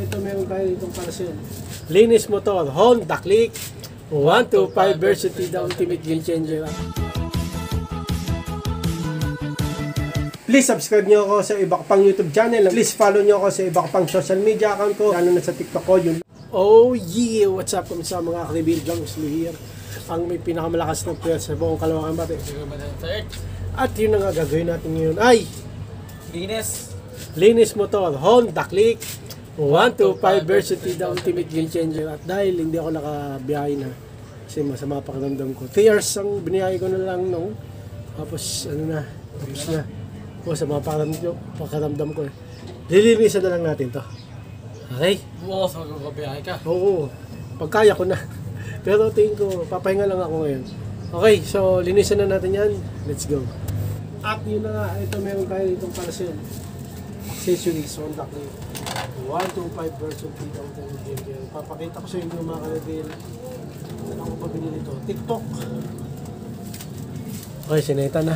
ito meron tayo itong parcel. Linis Motor, Honda Click 125 Versity, the ultimate game changer. Please subscribe nyo ako sa iba ko pang YouTube channel. Please follow nyo ako sa iba ko pang social media account ko. Lalo na sa TikTok ko. Yun. Oh yeah! What's up kami sa mga ka-reveal gangs here. Ang may pinakamalakas na player sa buong Kalawakan Bate. At yun na nga gagawin natin ngayon ay Linis Motor, Honda Click 125 Versity, the ultimate game changer. At dahil hindi ako nakabiyahe na kasi masama pakiramdam ko. 3 years ang biniyahe ko na lang no. Tapos ano na, tapos na. O sa mga pakiramdam ko eh. Lilinisan na lang natin to. Okay? Oo, sa magkabiyahe ka. Oo, pagkaya ko na. Pero tingin ko, papahinga lang ako ngayon. Okay, so linisan na natin yan. Let's go. At yun na nga, ito meron tayo itong parcel. Accessories, Honda Click 125 version 2000. Papakita ko sa inyo mga ka-reveal. Saan ako pa binili ito? TikTok. Okay, sineta na.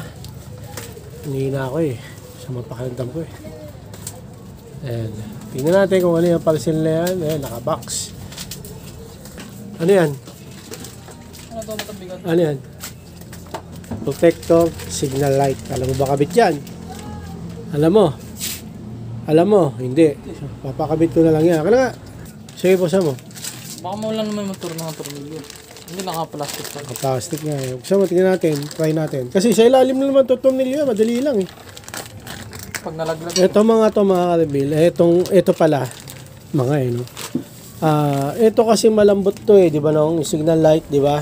Hinihina ako eh. Sa mapakandam ko eh. Ayan. Tingnan natin kung ano yung parcel na yan. Ayan, naka-box. Ano yan? Ano ito matabigan? Ano yan? Protector, signal light. Alam mo ba kabit yan? Alam mo? Alam mo? Hindi. Papakabit ko na lang yan. Kaya nga. Sige po sa mo. Baka mawala naman motor ng tornilyo. Hindi naka-plastic pa. Plastic nga eh. Gusto mo, tingnan natin. Try natin. Kasi sa ilalim na naman ito tornilyo. Madali lang eh. Pag nalaglag. Ito mga ka-reveal. Ito pala. Mga eh no. Ito kasi malambot to eh. Di ba no? Yung signal light. Di ba?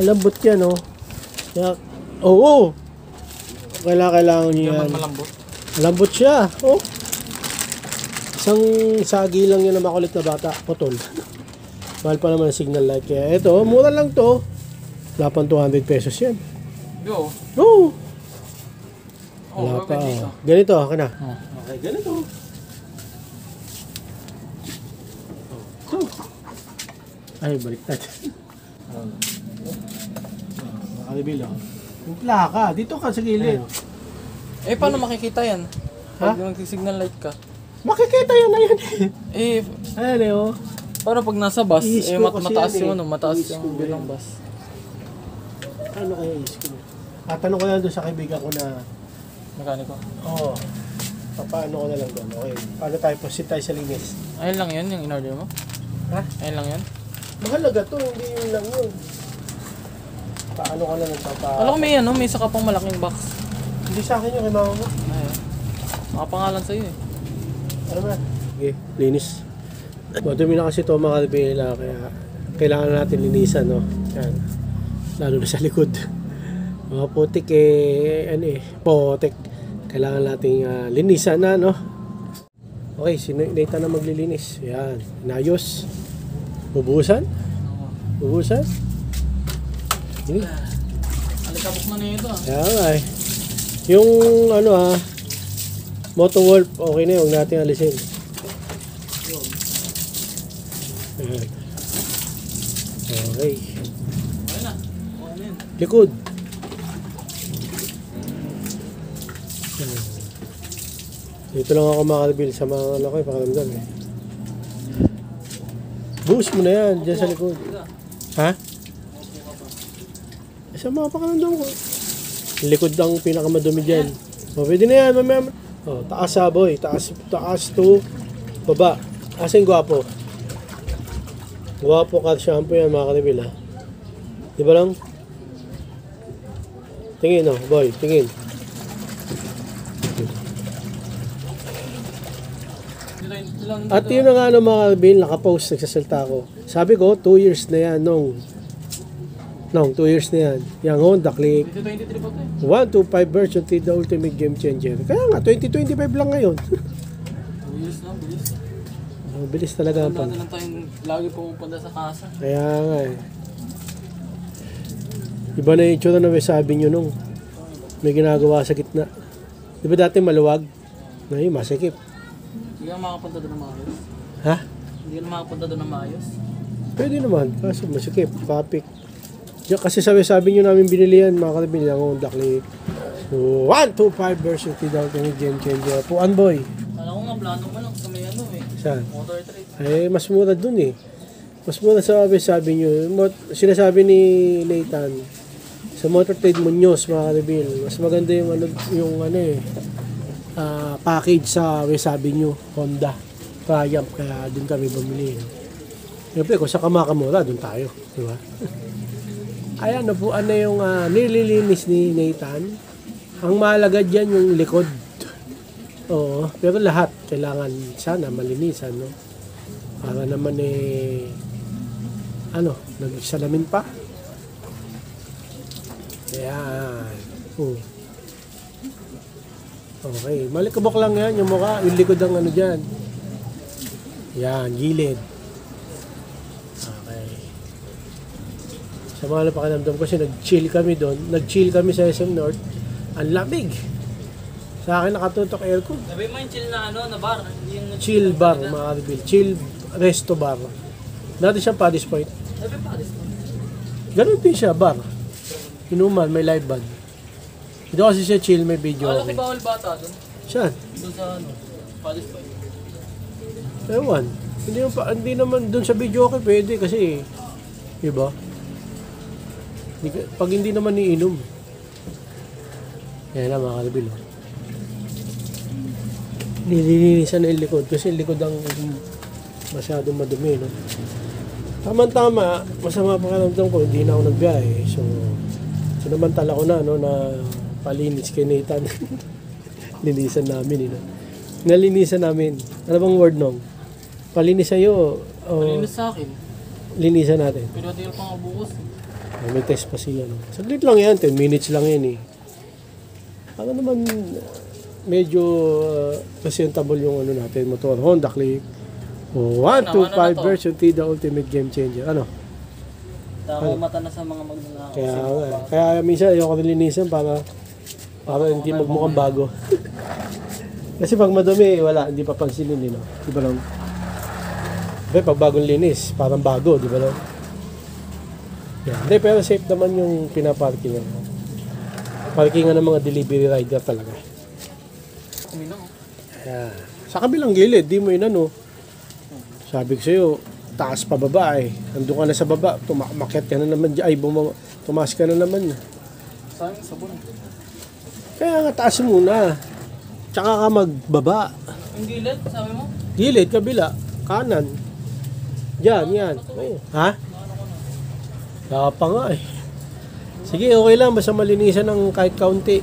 Malambot yan no. Oo. Kailangan nyo yan. Malambot. Malambot siya. Oh. Isang sagi lang yan na makulit na bata. Putol. Mahal pa naman ang signal light. Kaya ito, mura lang to. Wala pang 200 pesos yan. Yo. Oo. Oh, Wala pa. dito. Ganito, ka na. Oh. Okay, ganito. Ay, baliktad. Nakalibil ako. Yung plaka, dito ka sa gilid. Eh, paano makikita yan? Ha? Pag nag-signal light ka. Makikita yan na yan Eh, Ayan eh oh. paano pag nasa bus? I-isko Eh, kasi mataas yan, yung eh. ano, mataas I-isko yung bilang bus. Ano kaya isko mo? Tatanong ko lang doon sa kaibigan ko na Mekaniko. oo. Paano ko na lang doon? Okay. Paano tayo? Proceed tayo sa linis. Ayun lang yun, yung in-order mo? Ha? Ayun lang yun? Mahalaga to, hindi yun lang yun. Paano ko na lang Alam ko may ano, may isa ka pang malaking box. Hindi sa akin yung kay mama mo. Ayun. Nakapangalan sa'yo eh. Ano ba? Okay, linis. Madumi na kasi ito mga kabila, kaya kailangan natin linisan, no? Yan. Lalo na sa likod. Mga putik ano putik. Kailangan nating linisan na, no? Okay, sinita na maglilinis. Yan, inayos. Bubuhusan? Bubuhusan? Hindi. Alikabok na nito ah. Kaya nga eh. Yung ano Moto Wolf, okay na yun. Huwag natin alisin. Ayan. Okay. Okay na. Okay na yun. Likod. Ayan. Dito lang ako makareveal sa mga ano ko pakiramdam eh. Buhos mo na yan, dyan sa likod. Ha? Sa mga pakiramdam ko. Likod ang pinakamadumi dyan. O, pwede na yan, mamaya. O, taas boy. Taas to baba. Asan gwapo? Gwapo ka shampoo yan mga ka-reveal ha. Di ba lang? Tingin boy, tingin. At yun na nga mga ka-reveal, nakapost, nagsasalta ako. Sabi ko, 2 years na yan nung 2 years na yan. Yung Honda Click 2023 pa ito eh. 125 version 3, the ultimate game changer. Kaya nga, 2025 lang ngayon. 2 years na, bilis. Bilis talaga ang Dati lang tayong lagi pumupunta sa kasa. Kaya nga eh. Iba na yung itsura na may sabi nyo nung may ginagawa sa gitna. Di ba dati maluwag? Ngayon, masikip. Hindi ka makapunta doon ng maayos. Ha? Hindi ka makapunta doon ng maayos. Pwede naman. Kaso masikip. Papik. Diyan, kasi sabi nyo namin binili yan. Mga kalabili ang Honda Click. So, 125 version 3 ultimate game changer. Puan boy. Alam ko nga, plano mo lang sa may ano eh. Saan? Motor trade. Eh, mas mura dun eh. Mas mura sabi nyo. Sinasabi ni Nathan, sa Motor Trade Muñoz, mga ka-reveal, mas maganda yung package sa sabi nyo, Honda, Triumph, kaya dun kami bumili. Siyempre, kung sa Kamakamura, dun tayo. Di ba? Ayan, napuan na yung nililinis ni Nathan. Ang mahalaga dyan yung likod. Oo, pero lahat kailangan sana malinisan, no? Para naman nagsalamin pa. Ayan. Okay, malikabok lang yan yung mukha, yung likod ang dyan. Yan, gilid. Okay. Sa mga napakanamdam ko kasi nag-chill kami doon. Nag-chill kami sa SM North. Ang lamig. Sa akin nakatutok aircon. Sabi mo yung chill na na bar. Yung Chill bar, mga ka-reveal. Chill resto bar. Dati siya Paddy's Point. Sabi pa, Ganun din siya, bar. Inuman, may live band. Ito kasi siya chill, may video. Ano kay bawal bata doon? Saan? Doon sa Palis Point. Ewan. Hindi naman doon sa video okay pwede kasi iba. Pag hindi naman iinom. Yan na mga ka-reveal. Nililinisan na yung likod kasi yung likod ang masyadong madumi, no? Tama-tama, masama pakiramdam ko, hindi na ako nagbiyahe. So sinamantala ko na, no, na palinis kay Nathan. Linisan namin, Nalinisan namin. Ano bang word nung? Palinis sa'yo, Palinis sa akin. linisan natin. Pero di pa nga bukas. May test pa siya, no? Saglit lang yan, 10 minutes lang yan, Ano naman, medyo presentable yung natin, motor. Honda Click. 125 version T, the ultimate game changer. Ano? Ako mata na sa mga magnanakaw. Kaya minsan ayoko nilinisan para hindi magmukhang bago. Kasi pag madumi, wala, hindi pa pansinin, Di ba lang? Pero pag bagong linis, parang bago, di ba lang? Yeah. Hindi, pero safe naman yung pinaparkingan. Parkingan ng mga delivery rider talaga. Yeah. Sa kabilang gilid, di mo sabi ko sa'yo, taas pa baba Andun ka na sa baba, tumakyat ka na naman dyan. Tumaas ka na naman. Saan yung sabon? Kaya nga taas muna. Tsaka ka magbaba. Yung gilid, sabi mo? Gilid, kabila, kanan. Diyan, yan. Oh. Ha? Kaya pa nga Sige, okay lang. Basta malinisan ng kahit kaunti.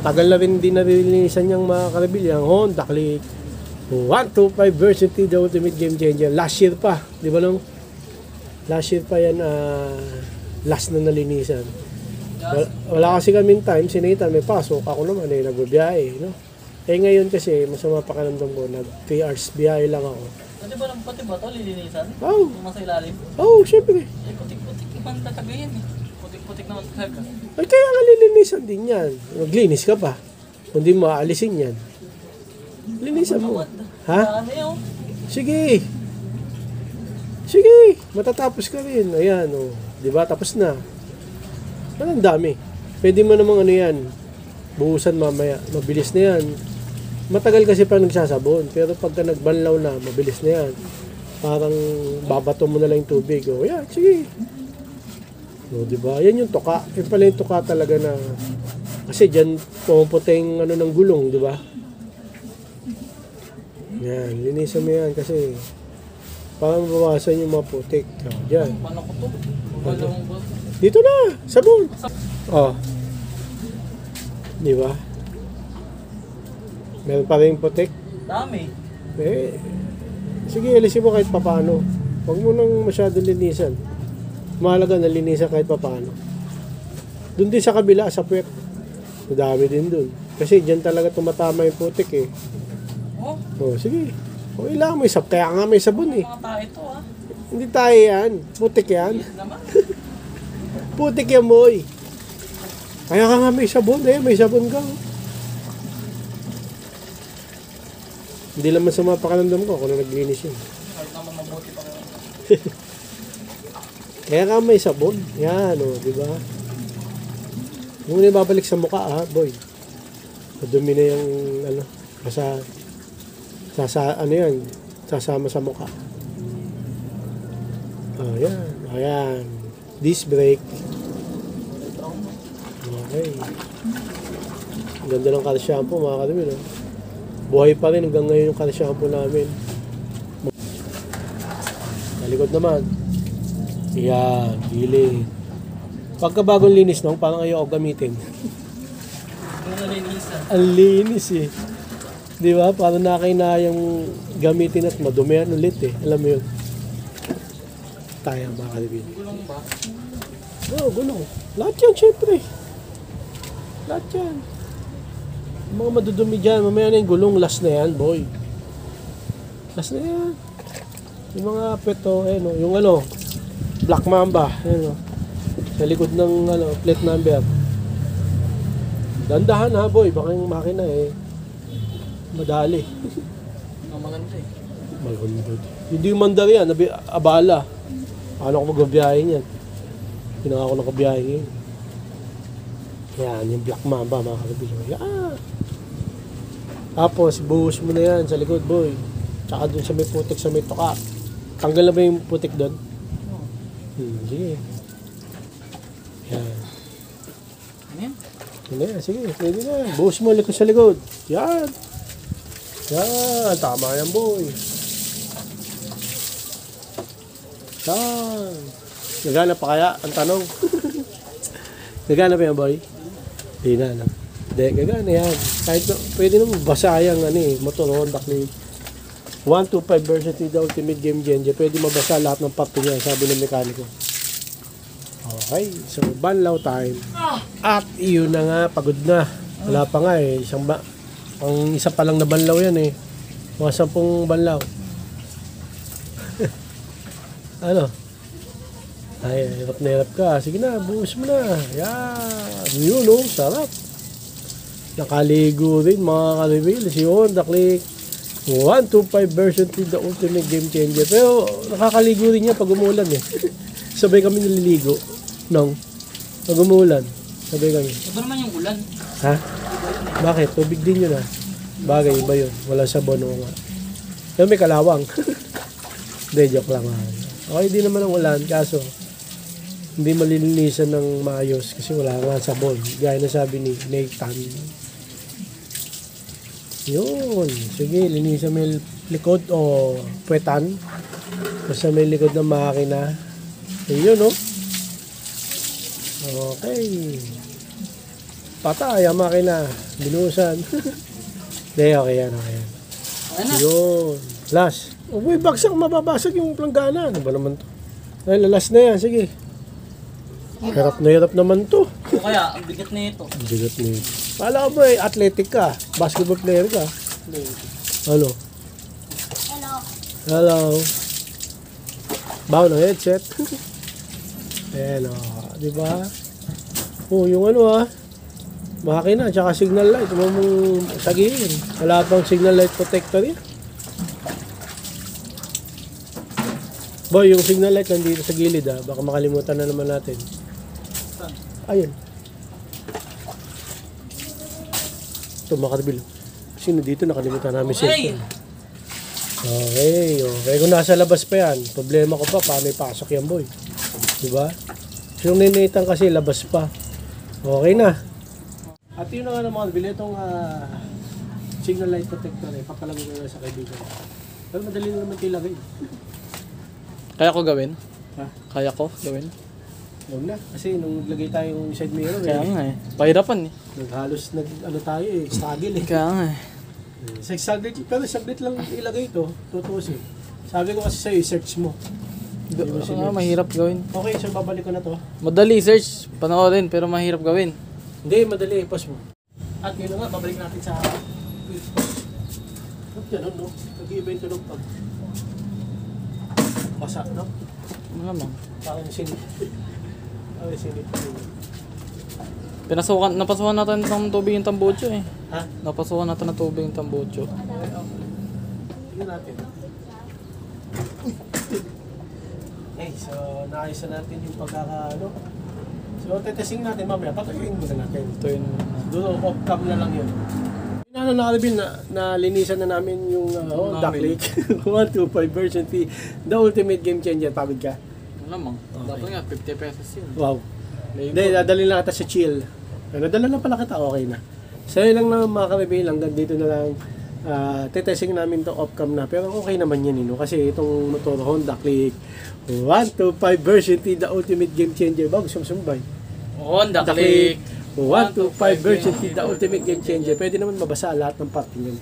Tagal na rin din nalinisan niyang mga ka-reveal. Yung Honda Click 125 version T, the ultimate game changer. Last year pa. Di ba nung? Last year pa yan, last na nalinisan. Wala kasi kaming time. Si Nathan may pasok. Ako naman nagbabiyahe. Ngayon kasi, masama pakiramdam ko. 3 hours biyahe lang ako. Pati ba ito lilinisan? Oh. Yung nasa ilalim? Oh, syempre. Putik-putik naman tatabihin Putik-putik naman talaga. Ay, kaya nga lilinisan din yan. Maglinis ka pa. Kung di mo aalisin yan. Linisan mo. Ha? Ano yun? Sige. Sige. Matatapos ka rin. Ayan, Di ba? Tapos na. Ang dami. Pwede mo namang yan. Buhusan mamaya. Mabilis na yan. Matagal kasi pa nagsasabon. Pero pagka nagbanlaw na, mabilis na yan. Parang babato mo na lang yung tubig. Yan, sige. Di ba? Yan yung tuka. Yan pala yung tuka talaga na kasi dyan pumuputing ng gulong, di ba? Yan, linisan mo yan kasi para mabawasan yung mga putik. Dyan. Paano ko to? Wala mong ba? Dito na! Sabon! Di ba? Meron pa rin putik. Dami. Sige, alisin mo kahit papano. Huwag mo nang masyado linisan. Mahalaga na linisan kahit papano. Doon din sa kabila, sa puwet. Madami din doon. Kasi dyan talaga tumatama yung putik sige. Ilang may sabon. Kaya nga may sabon Mga tayo ito Hindi tayo yan. Putik yan. Naman. Putik yan, boy. Kaya ka nga may sabon may sabon ka. Hindi naman sa mga pakaramdam ko kung naglinis yun. Kahit naman mabuti pa kayo. Kaya nga may sabon. Yan, di ba? Huwag mo na babalik sa mukha, boy. Madumi na yung, yan. sasama sa mukha. Ayan, ayan. Disc brake. Okay. Ang ganda ng car shampoo mga kadumi, no? Buhay pa rin hanggang ngayon yung car shampoo namin. Nalikod naman. Ayan, gilid. Pagka bagong linis nung, parang ayaw gamitin. Ang linis eh. Di ba? Parang nakainayang gamitin at madumihan ulit eh. Alam mo yun? Tayo mga kalibin. Gulong ba? Oo, gulong. Lahat yan, syempre. Lahat yan. Yung mga madudumi dyan, mamaya na yung gulong, last na yan, boy. Last na yan. Yung mga peto, yung Black Mamba, sa likod ng plate number. Dandahan ha, boy, baka yung makina madali. Ang maganda eh. Maganda. Hindi yung mandar yan, abala. Ano ako magbabiyahe niyan? Pinaka ko nakabiyahe ngayon. Yan, yung Black Mamba, mga kaibigan. Yan. Tapos, buhos mo na yan sa likod, boy. Tsaka dun sa may putik, sa may toka. Tanggal na ba yung putik doon? Sige. Yan. Ano yan? Ano yan? Sige, pwede na. Buhos mo likod sa likod. Yan. Yan. Tama yan, boy. Yan. Nagana pa kaya? Ang tanong. Nagana pa yan, boy? Hindi na, no? Hindi, gagana yan. Kahit pwede naman basa yung motor Honda Click. 125 version 3 the ultimate game changer. Pwede mabasa lahat ng parte niya, sabi ng mekaniko. Okay, so banlaw time. At iyon na nga, pagod na. Wala pa nga eh. Ang isa pa lang na banlaw yan eh. Mga 10 banlaw. Ano? Ay, hirap na hirap ka. Sige na, buhos mo na. Yan. Yun, sarap. Nakaligo rin mga ka-reveal. Si Honda Click 125 version 3 the ultimate game changer. Pero nakakaligo rin niya pag umulan eh. Sabay kami naliligo. Pag umulan. Sabay kami. Iba naman yung ulan. Ha? Bakit? Tubig din yun ah. Bagay, iba yun. Wala sabon o nga. Pero may kalawang. Hindi, joke lang ah. Okay, di naman ang ulan. Kaso, hindi malilinisan ng maayos kasi wala nga sabon. Gaya na sabi ni Nathan. Yun. Sige, linisan mo yung likod o puwetan. Basta may likod ng makina. Yun, no? Okay. Patay ang makina. Binusan. Hindi, okay yan, okay yan. Ano? Yun. Last. Uy, bagsak, mababasag yung planggana. Ano ba naman to? Ay, lalas na yan. Sige. Hirap naman to. O kaya, ang bigat na ito. Ang bigat na ito. Kala ko ba athletic ka? Basketball player ka? Ano? Hello. Bago ng headset. Ayan o. Diba? Oh, yung makina, tsaka signal light. Huwag mong sagihin. Wala pang signal light protector yan. Boy, yung signal light nandito sa gilid ah. Baka makalimutan na naman natin. Ayun. Ito makabil. Sino dito nakalimutan namin Okay. cellphone. Okay. Kung nasa labas pa yan, problema ko pa, paano ipasok yan, boy? Diba? So, yung ninitang kasi labas pa. Okay na. At yun na nga naman, bili itong signal light protector eh. Papalagay ko na sa kaibigan. Pero madali na naman ilagay. Kaya ko gawin? Ha? Kaya ko gawin? Huwag na. Kasi nung naglagay tayong side mirror Kaya nga eh. Pahirapan eh. Naghalos tayo eh. Struggle eh. Kaya nga eh. Pero saglit lang ilagay ito. Tutusin. Sabi ko kasi sa'yo, i-search mo. Mahirap gawin. Okay, so babalik ko na to. Madali search, panoorin, pero mahirap gawin. Hindi, madali. Pause mo. At yun na nga, babalik natin sa ganun, no? Nag-iiba yung tunog pag basa, no? Malamang. Parang sinip. Parang sinip. Napasukan natin ng tubig yung tambocho eh. Ha? Napasukan natin ng tubig yung tambocho. Tingnan natin. Okay, so naayos na natin yung So, tetesting natin mamaya. Patuyuin muna natin. Ito yun. Doon, off-cam na lang yun. Yun na na naka-reveal na linisan na namin yung Duck Lake 125 version 3, the ultimate game changer. Pagod ka? Ano mang, dapat nga 50 pesos yun. Wow. Lego. Hindi, dadali lang kita sa chill. Nadala na pala kita, okay na. So yun lang na mga ka-reveal, hanggang dito na lang. Tetesting namin to off-cam na, pero okay naman yan, no? Kasi itong motor Honda Click 125 version 3, the ultimate game changer. Bago sumsumbay. Honda Click 125 version 3, the ultimate game changer. Pwede naman mabasa lahat ng part yun.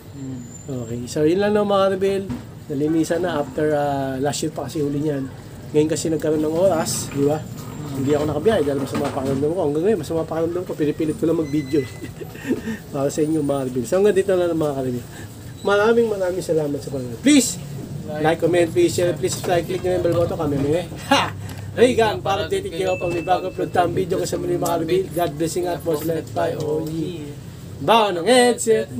Okay, so yun lang na mga rebel. Nalinisan na after last year pa kasi huli niyan. Ngayon kasi nagkaroon ng oras, di ba? Hindi ako nakabiyahe dahil masama pakiramdam ko. Hanggang ngayon, masama pakiramdam ko. Pinipilit ko lang mag-video. Para sa inyo mga rebel. So hanggang dito na lang mga rebel. Maraming salamat sa panonood. Please, like, comment, please share, please subscribe, click na yung bell button kami. Ha! Regan, para updated kayo pag may bago upload tayong video kasama ni mga rebel. God blessing at most let by all ye. Bawa ng headset.